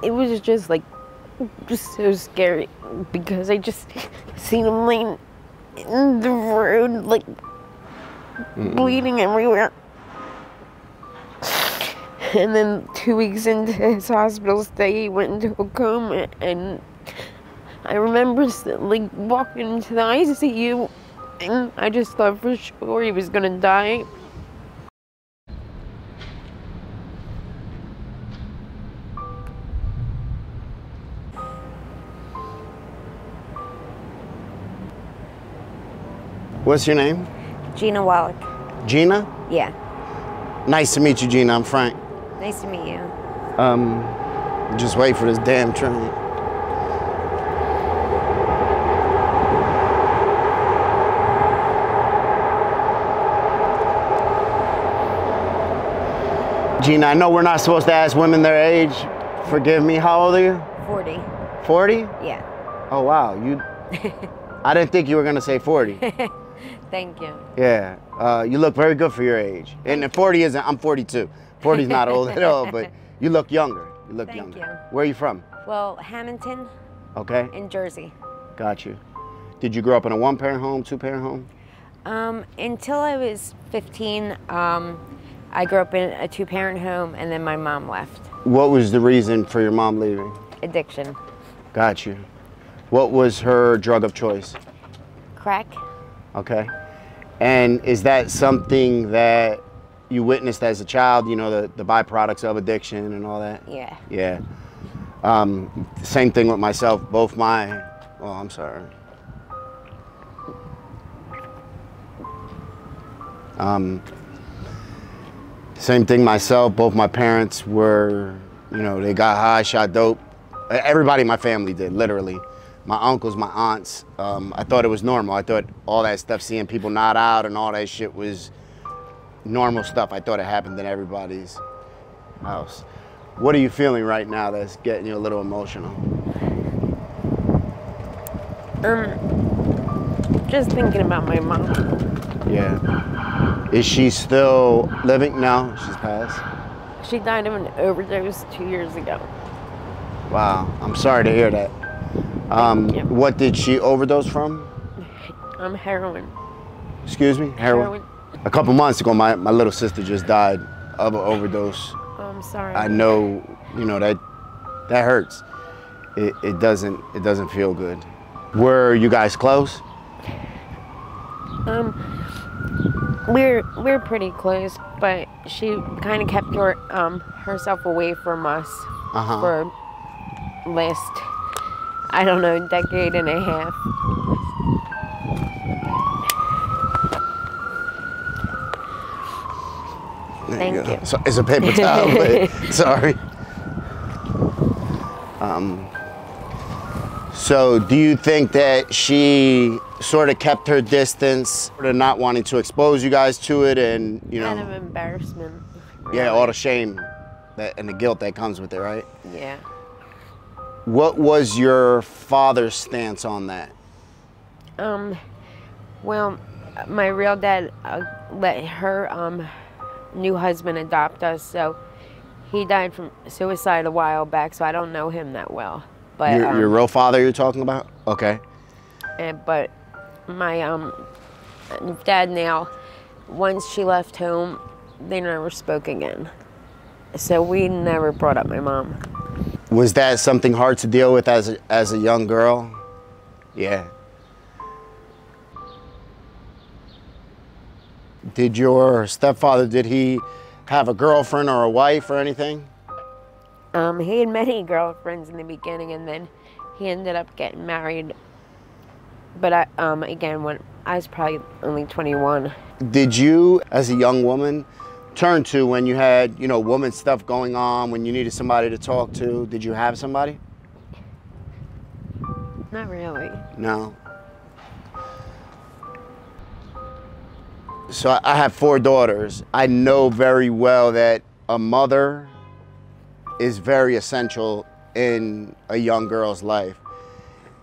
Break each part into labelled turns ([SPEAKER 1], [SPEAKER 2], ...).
[SPEAKER 1] it was just like, just so scary because I just seen him laying in the road, like bleeding everywhere. And then 2 weeks into his hospital stay, he went into a coma, and I remember like walking into the ICU, and I just thought for sure he was gonna die.
[SPEAKER 2] What's your name?
[SPEAKER 3] Gina Wallach.
[SPEAKER 2] Gina?
[SPEAKER 3] Yeah.
[SPEAKER 2] Nice to meet you, Gina. I'm Frank.
[SPEAKER 3] Nice to meet you.
[SPEAKER 2] Just wait for this damn train. Gina, I know we're not supposed to ask women their age. Forgive me, how old are you?
[SPEAKER 3] 40.
[SPEAKER 2] 40?
[SPEAKER 3] Yeah.
[SPEAKER 2] Oh, wow. I didn't think you were gonna say 40.
[SPEAKER 3] Thank you.
[SPEAKER 2] Yeah, you look very good for your age. And 40 isn't, I'm 42. 40's not old at all, but you look younger. You look
[SPEAKER 3] Thank
[SPEAKER 2] younger.
[SPEAKER 3] you.
[SPEAKER 2] Where are you from?
[SPEAKER 3] Well, Hamilton.
[SPEAKER 2] Okay.
[SPEAKER 3] In Jersey.
[SPEAKER 2] Got you. Did you grow up in a one-parent home, two-parent home?
[SPEAKER 3] Until I was 15, I grew up in a two-parent home, and then my mom left.
[SPEAKER 2] What was the reason for your mom leaving?
[SPEAKER 3] Addiction.
[SPEAKER 2] Got you. What was her drug of choice?
[SPEAKER 3] Crack.
[SPEAKER 2] Okay. And is that something that you witnessed as a child, you know, the byproducts of addiction and all that?
[SPEAKER 3] Yeah.
[SPEAKER 2] Yeah. Same thing with myself. Both my, oh, I'm sorry. Same thing myself. Both my parents were, you know, they got high, shot dope. Everybody in my family did, literally. My uncles, my aunts. I thought it was normal. I thought all that stuff, seeing people nod out and all that shit was normal stuff. I thought it happened in everybody's house. What are you feeling right now that's getting you a little emotional?
[SPEAKER 1] Just thinking about my mom.
[SPEAKER 2] Yeah. Is she still living? No, she's passed.
[SPEAKER 1] She died of an overdose 2 years ago.
[SPEAKER 2] Wow, I'm sorry to hear that. What did she overdose from?
[SPEAKER 1] Heroin.
[SPEAKER 2] Excuse me? Heroin? A couple months ago, my little sister just died of an overdose.
[SPEAKER 1] Oh, I'm sorry.
[SPEAKER 2] I know, you know, that hurts. It doesn't feel good. Were you guys close?
[SPEAKER 1] We're pretty close, but she kind of kept herself away from us for last, I don't know, decade and a half. Thank you.
[SPEAKER 2] So it's a paper towel, but sorry. So do you think that she sort of kept her distance, sort of not wanting to expose you guys to it, and, you know?
[SPEAKER 1] Kind of embarrassment. Really.
[SPEAKER 2] Yeah, all the shame and the guilt that comes with it, right?
[SPEAKER 1] Yeah.
[SPEAKER 2] What was your father's stance on that?
[SPEAKER 1] Well, my real dad let her new husband adopt us, so he died from suicide a while back, so I don't know him that well. But
[SPEAKER 2] your real father you're talking about? Okay.
[SPEAKER 1] But my dad now, once she left home, they never spoke again. So we never brought up my mom.
[SPEAKER 2] Was that something hard to deal with as a young girl? Yeah. Did your stepfather, did he have a girlfriend or a wife or anything?
[SPEAKER 1] He had many girlfriends in the beginning, and then he ended up getting married. But again, when I was probably only 21.
[SPEAKER 2] Did you, as a young woman, turn to when you had, you know, woman stuff going on, when you needed somebody to talk to? Did you have somebody?
[SPEAKER 1] Not really.
[SPEAKER 2] No. So I have 4 daughters. I know very well that a mother is very essential in a young girl's life.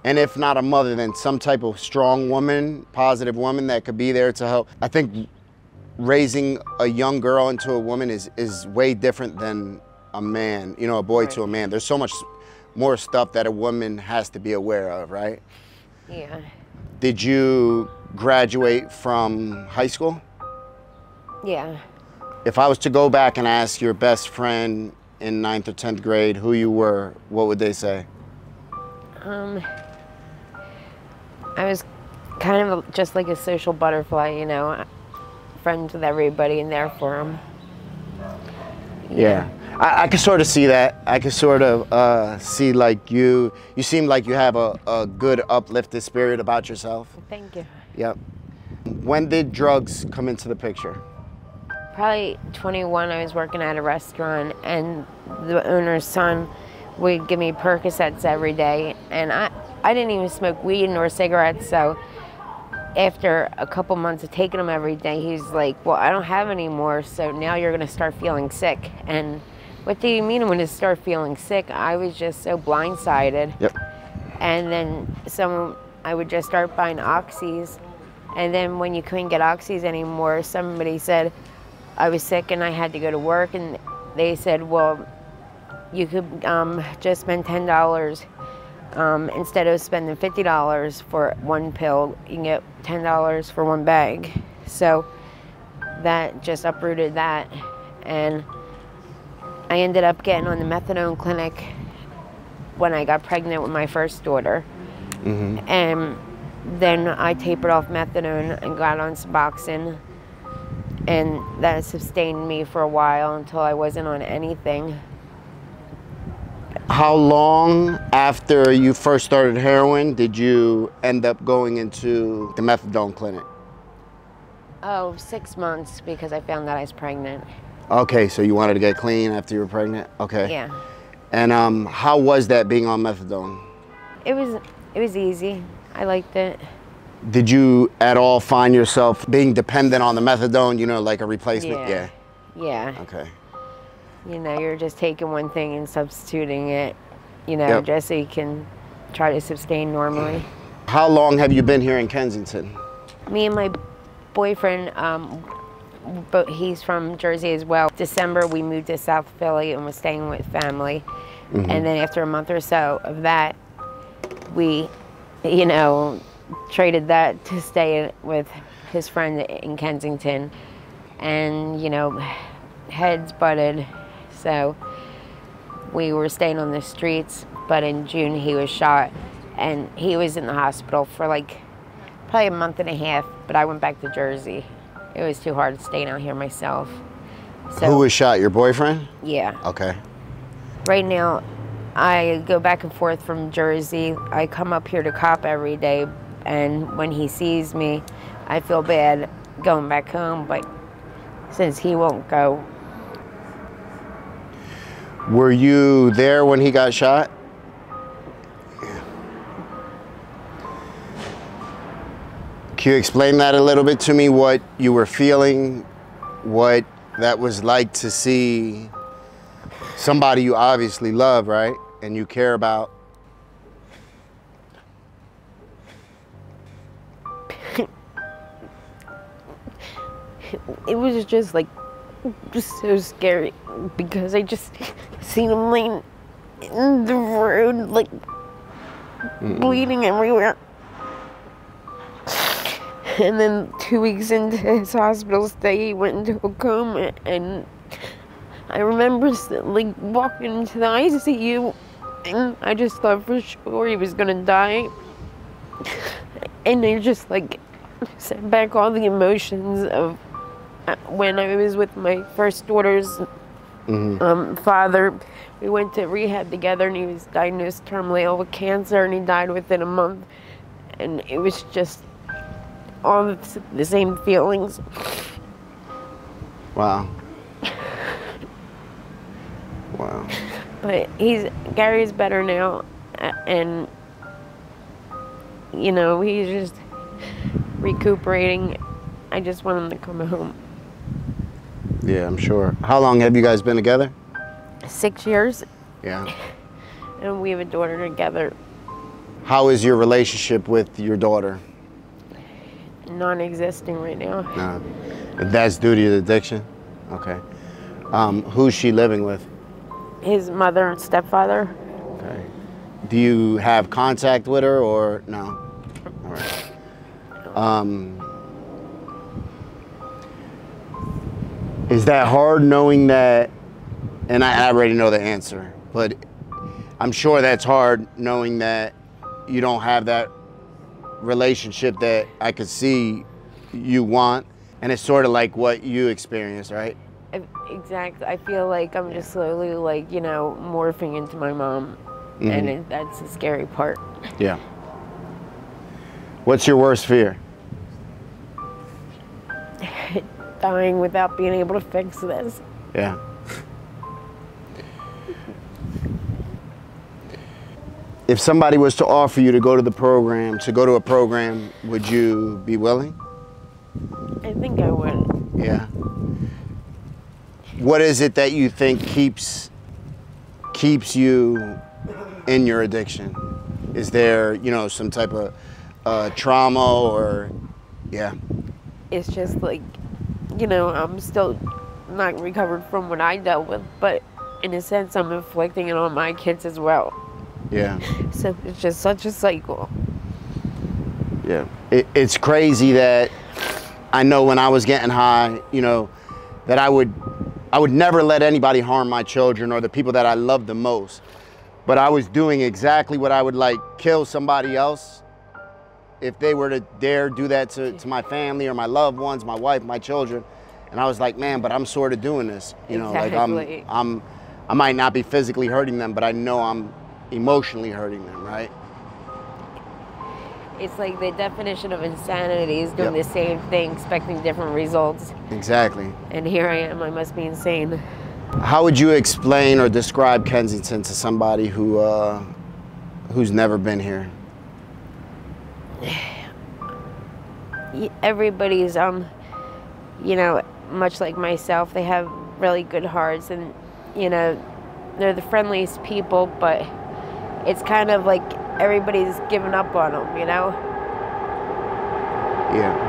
[SPEAKER 2] And if not a mother, then some type of strong woman, positive woman that could be there to help. I think raising a young girl into a woman is way different than a man, you know, a boy
[SPEAKER 1] Right.
[SPEAKER 2] to a man. There's so much more stuff that a woman has to be aware of, right?
[SPEAKER 1] Yeah.
[SPEAKER 2] Did you graduate from high school?
[SPEAKER 1] Yeah.
[SPEAKER 2] If I was to go back and ask your best friend in 9th or 10th grade who you were, what would they say?
[SPEAKER 1] I was kind of just like a social butterfly, you know, friends with everybody and there for them.
[SPEAKER 2] Yeah. I can sort of see that. I can sort of see like you seem like you have a good uplifted spirit about yourself.
[SPEAKER 1] Thank you.
[SPEAKER 2] Yep. When did drugs come into the picture?
[SPEAKER 1] Probably 21, I was working at a restaurant and the owner's son would give me Percocets every day. And I didn't even smoke weed nor cigarettes, so after a couple months of taking them every day, he's like, well, I don't have any more, so now you're gonna start feeling sick. And what do you mean when you start feeling sick? I was just so blindsided.
[SPEAKER 2] Yep.
[SPEAKER 1] And then I would just start buying oxys. And then when you couldn't get oxys anymore, somebody said I was sick and I had to go to work, and they said, well, you could just spend $10 instead of spending $50 for one pill. You can get $10 for one bag. So that just uprooted that, and I ended up getting on the methadone clinic when I got pregnant with my first daughter.
[SPEAKER 2] Mm-hmm.
[SPEAKER 1] And then I tapered off methadone and got on Suboxone, and that sustained me for a while until I wasn't on anything.
[SPEAKER 2] How long after you first started heroin did you end up going into the methadone clinic?
[SPEAKER 1] Oh, 6 months, because I found that I was pregnant.
[SPEAKER 2] Okay, so you wanted to get clean after you were pregnant? Okay.
[SPEAKER 1] Yeah.
[SPEAKER 2] And how was that being on methadone?
[SPEAKER 1] It was easy. I liked it.
[SPEAKER 2] Did you at all find yourself being dependent on the methadone, you know, like a replacement?
[SPEAKER 1] Yeah. Yeah.
[SPEAKER 2] Okay.
[SPEAKER 1] You know, you're just taking one thing and substituting it, you know,
[SPEAKER 2] Yep.
[SPEAKER 1] just so you can try to sustain normally.
[SPEAKER 2] How long have you been here in Kensington?
[SPEAKER 1] Me and my boyfriend, but he's from Jersey as well. December, we moved to South Philly and was staying with family.
[SPEAKER 2] Mm-hmm.
[SPEAKER 1] And then after a month or so of that, we, you know, traded that to stay with his friend in Kensington. And, you know, heads butted. So we were staying on the streets, but in June he was shot, and he was in the hospital for like probably a month and a half, but I went back to Jersey. It was too hard staying out here myself. So,
[SPEAKER 2] Who was shot, your boyfriend?
[SPEAKER 1] Yeah.
[SPEAKER 2] Okay.
[SPEAKER 1] Right now, I go back and forth from Jersey. I come up here to cop every day, and when he sees me, I feel bad going back home, but since he won't go.
[SPEAKER 2] Were you there when he got shot? Can you explain that a little bit to me, what you were feeling, what that was like to see somebody you obviously love, right? And you care about?
[SPEAKER 1] It was just like, just so scary, because I just seen him laying in the road, like bleeding everywhere. And then 2 weeks into his hospital stay, he went into a coma, and I remember like walking into the ICU, and I just thought for sure he was gonna die. And I just like sent back all the emotions of when I was with my first daughter's father. We went to rehab together, and he was diagnosed terminally ill with cancer, and he died within a month. And it was just all the same feelings.
[SPEAKER 2] Wow. Wow.
[SPEAKER 1] But Gary's better now, and you know, he's just recuperating. I just want him to come home.
[SPEAKER 2] Yeah, I'm sure. How long have you guys been together?
[SPEAKER 1] 6 years,
[SPEAKER 2] Yeah.
[SPEAKER 1] and we have a daughter together.
[SPEAKER 2] How is your relationship with your daughter?
[SPEAKER 1] Non-existing right now.
[SPEAKER 2] That's due to the addiction? Okay. Who's she living with?
[SPEAKER 1] His mother and stepfather.
[SPEAKER 2] Okay. Do you have contact with her or no? All right. Is that hard knowing that, and I already know the answer, but I'm sure that's hard knowing that you don't have that relationship that I could see you want, and it's sort of like what you experienced, right?
[SPEAKER 1] Exactly. I feel like I'm just slowly, like, you know, morphing into my mom, and that's the scary part.
[SPEAKER 2] Yeah. What's your worst fear?
[SPEAKER 1] Dying without being able to fix this.
[SPEAKER 2] Yeah. If somebody was to offer you to go to the program, to go to a program, would you be willing?
[SPEAKER 1] I think I would.
[SPEAKER 2] Yeah. What is it that you think keeps you in your addiction? Is there, you know, some type of trauma or, yeah?
[SPEAKER 1] It's just like, you know, I'm still not recovered from what I dealt with, but in a sense, I'm inflicting it on my kids as well.
[SPEAKER 2] Yeah.
[SPEAKER 1] So it's just such a cycle.
[SPEAKER 2] Yeah. It's crazy that I know when I was getting high, you know, that I would never let anybody harm my children or the people that I love the most. But I was doing exactly what I would like kill somebody else if they were to dare do that to my family or my loved ones, my wife, my children. And I was like, man, but I'm sort of doing this. You know,
[SPEAKER 1] exactly.
[SPEAKER 2] like I might not be physically hurting them, but I know I'm emotionally hurting them, right?
[SPEAKER 1] It's like the definition of insanity is doing the same thing, expecting different results.
[SPEAKER 2] Exactly.
[SPEAKER 1] And here I am, I must be insane.
[SPEAKER 2] How would you explain or describe Kensington to somebody who's never been here?
[SPEAKER 1] Everybody's, you know, much like myself, they have really good hearts, and, you know, they're the friendliest people, but it's kind of like everybody's given up on them, you know?
[SPEAKER 2] Yeah.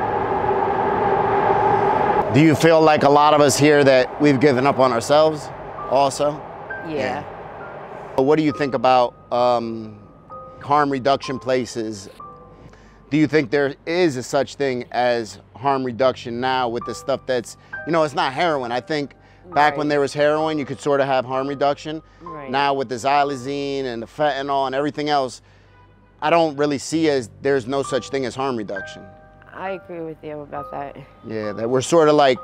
[SPEAKER 2] Do you feel like a lot of us here that we've given up on ourselves also?
[SPEAKER 1] Yeah.
[SPEAKER 2] What do you think about harm reduction places? Do you think there is a such thing as harm reduction now with the stuff that's, you know, it's not heroin. I think back when there was heroin, you could sort of have harm reduction.
[SPEAKER 1] Right.
[SPEAKER 2] Now with the xylazine and the fentanyl and everything else, I don't really see as there's no such thing as harm reduction.
[SPEAKER 1] I agree with you about that.
[SPEAKER 2] Yeah, that we're sort of like,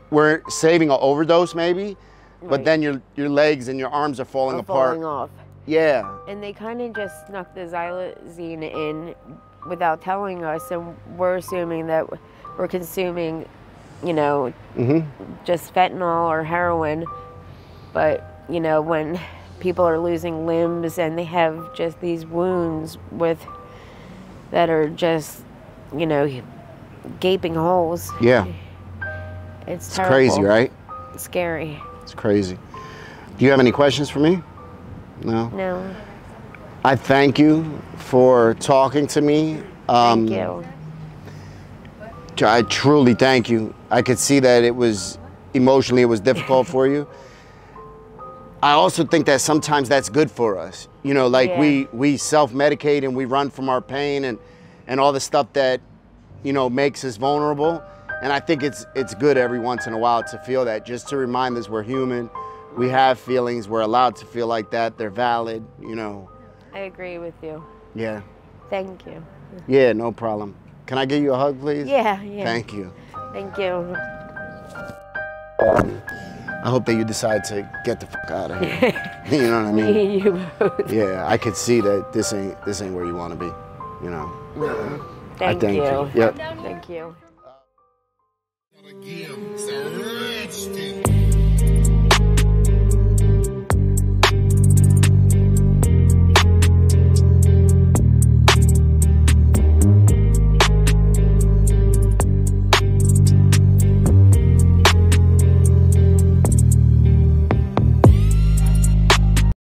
[SPEAKER 2] we're saving an overdose maybe, but then your legs and your arms are falling apart.
[SPEAKER 1] Falling off.
[SPEAKER 2] Yeah.
[SPEAKER 1] And they kind of just snuck the xylazine in without telling us, and we're assuming that we're consuming, you know, just fentanyl or heroin. But, you know, when people are losing limbs and they have just these wounds that are just, you know, gaping holes.
[SPEAKER 2] Yeah.
[SPEAKER 1] It's
[SPEAKER 2] terrible. Crazy, right?
[SPEAKER 1] It's scary.
[SPEAKER 2] It's crazy. Do you have any questions for me? No?
[SPEAKER 1] No.
[SPEAKER 2] I thank you for talking to me.
[SPEAKER 1] Thank you.
[SPEAKER 2] I truly thank you. I could see that it was difficult for you. I also think that sometimes that's good for us. You know, like we self-medicate and we run from our pain and all the stuff that, you know, makes us vulnerable. And I think it's good every once in a while to feel that, just to remind us we're human. We have feelings. We're allowed to feel like that. They're valid, you know.
[SPEAKER 1] I agree with you.
[SPEAKER 2] Yeah.
[SPEAKER 1] Thank you.
[SPEAKER 2] Yeah, no problem. Can I give you a hug, please?
[SPEAKER 1] Yeah.
[SPEAKER 2] Thank you.
[SPEAKER 1] Thank you.
[SPEAKER 2] I hope that you decide to get the fuck out of here. You know what I mean?
[SPEAKER 1] You both.
[SPEAKER 2] Yeah, I could see that this ain't where you want to be, you know.
[SPEAKER 1] Thank
[SPEAKER 2] you.
[SPEAKER 1] Yep. Thank you.